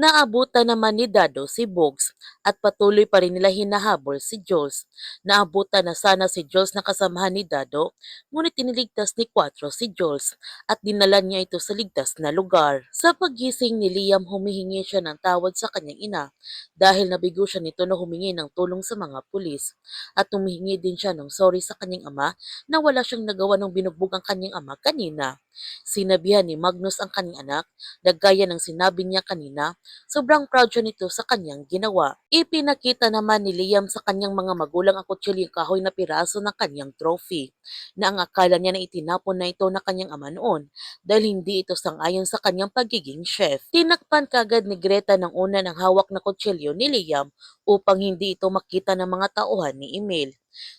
Naabutan naman ni Dado si Bogs at patuloy pa rin nila hinahabol si Jules. Naabutan na sana si Jules na kasamahan ni Dado, ngunit iniligtas ni Quatro si Jules at dinala niya ito sa ligtas na lugar. Sa paggising ni Liam, humihingi siya ng tawad sa kanyang ina dahil nabigo siya nito na humingi ng tulong sa mga pulis at humihingi din siya ng sorry sa kanyang ama na wala siyang nagawa nung binugbog ang kanyang ama kanina. Sinabihan ni Magnus ang kanyang anak na gaya ng sinabi niya kanina, sobrang proud siya nito sa kanyang ginawa. Ipinakita naman ni Liam sa kanyang mga magulang ang kutsilyong kahoy na piraso ng kanyang trophy, na ang akala niya na itinapon na ito na kanyang ama noon dahil hindi ito sangayon sa kanyang pagiging chef. Tinakpan kagad ni Greta ng una ng hawak na kutsilyo ni Liam upang hindi ito makita ng mga tauhan ni Emil.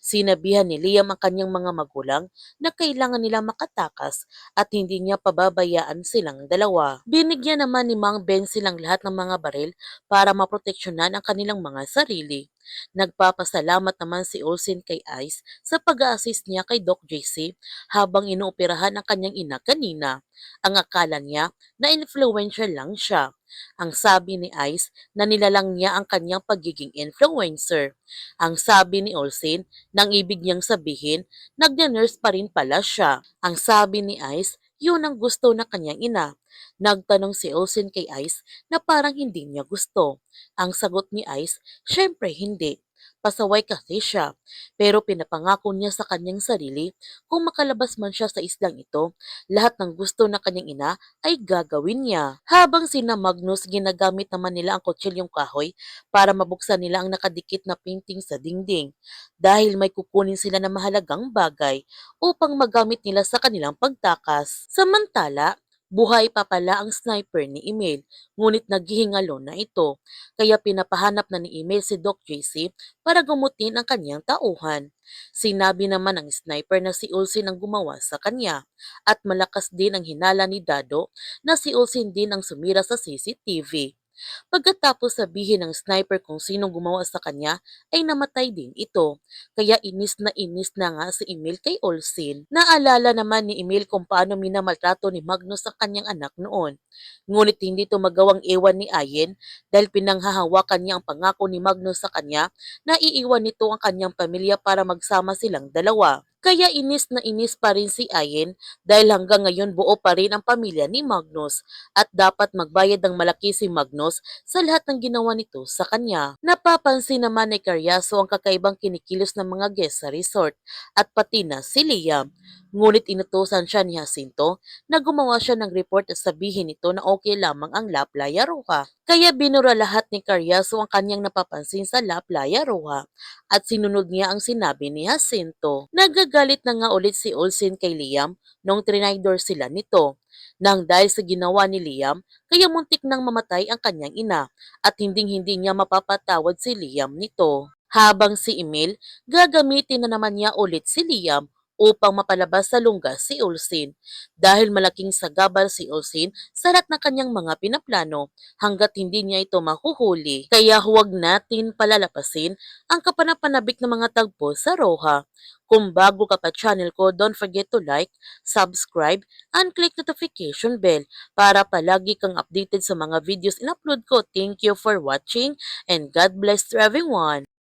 Sinabihan ni Liam ang kanyang mga magulang na kailangan nila makatakas at hindi niya pababayaan silang dalawa. Binigyan naman ni Mang Ben silang lahat ng mga baril para maproteksyonan ang kanilang mga sarili. Nagpapasalamat naman si Olsen kay Ice sa pag-assist niya kay Doc JC habang inuoperahan ang kanyang ina kanina. Ang akala niya na influential lang siya. Ang sabi ni Ice na nilalang niya ang kanyang pagiging influencer. Ang sabi ni Olsen nang ibig niyang sabihin, nagne-nurse pa rin pala siya. Ang sabi ni Ice, yun ang gusto na kanyang ina. Nagtanong si Olsen kay Ice na parang hindi niya gusto. Ang sagot ni Ice, syempre hindi. Pasaway kasi siya. Pero pinapangako niya sa kanyang sarili kung makalabas man siya sa islang ito, lahat ng gusto na kanyang ina ay gagawin niya. Habang sina Magnus ginagamit naman nila ang kutsilyong kahoy para mabuksan nila ang nakadikit na painting sa dingding dahil may kukunin sila na mahalagang bagay upang magamit nila sa kanilang pagtakas. Samantala, buhay pa pala ang sniper ni Emil, ngunit naghihingalo na ito, kaya pinapahanap na ni Emil si Doc JC para gumutin ang kanyang tauhan. Sinabi naman ng sniper na si Ulsin ang gumawa sa kanya, at malakas din ang hinala ni Dado na si Ulsin din ang sumira sa CCTV. Pagkatapos sabihin ng sniper kung sinong gumawa sa kanya, ay namatay din ito. Kaya inis na nga si Emil kay Olsin. Naalala naman ni Emil kung paano minamaltrato ni Magnus ang kanyang anak noon. Ngunit hindi ito magawang iwan ni Ayen dahil pinanghahawakan niya ang pangako ni Magnus sa kanya na iiwan nito ang kanyang pamilya para magsama silang dalawa. Kaya inis na inis pa rin si Ayen dahil hanggang ngayon buo pa rin ang pamilya ni Magnus at dapat magbayad ng malaki si Magnus sa lahat ng ginawa nito sa kanya. Napapansin naman ni Caryaso ang kakaibang kinikilos ng mga guest sa resort at pati na si Liam. Ngunit inutusan siya ni Jacinto na gumawa siya ng report at sabihin nito na okay lamang ang La Playa Roja. Kaya binura lahat ni Caryaso ang kanyang napapansin sa La Playa Roja at sinunod niya ang sinabi ni Jacinto. Nagagalit na nga ulit si Olsen kay Liam nung trinaydor sila nito. Nang dahil sa ginawa ni Liam, kaya muntik nang mamatay ang kanyang ina at hinding-hindi niya mapapatawad si Liam nito. Habang si Emil, gagamitin na naman niya ulit si Liam upang mapalabas sa lungga si Ulsin dahil malaking sagabal si Ulsin sa lahat ng kanyang mga pinaplano hanggat hindi niya ito mahuhuli. Kaya huwag natin palalapasin ang kapanapanabik ng mga tagpo sa Roja. Kung bago ka pa channel ko, don't forget to like, subscribe, and click notification bell para palagi kang updated sa mga videos in-upload ko. Thank you for watching and God bless to everyone!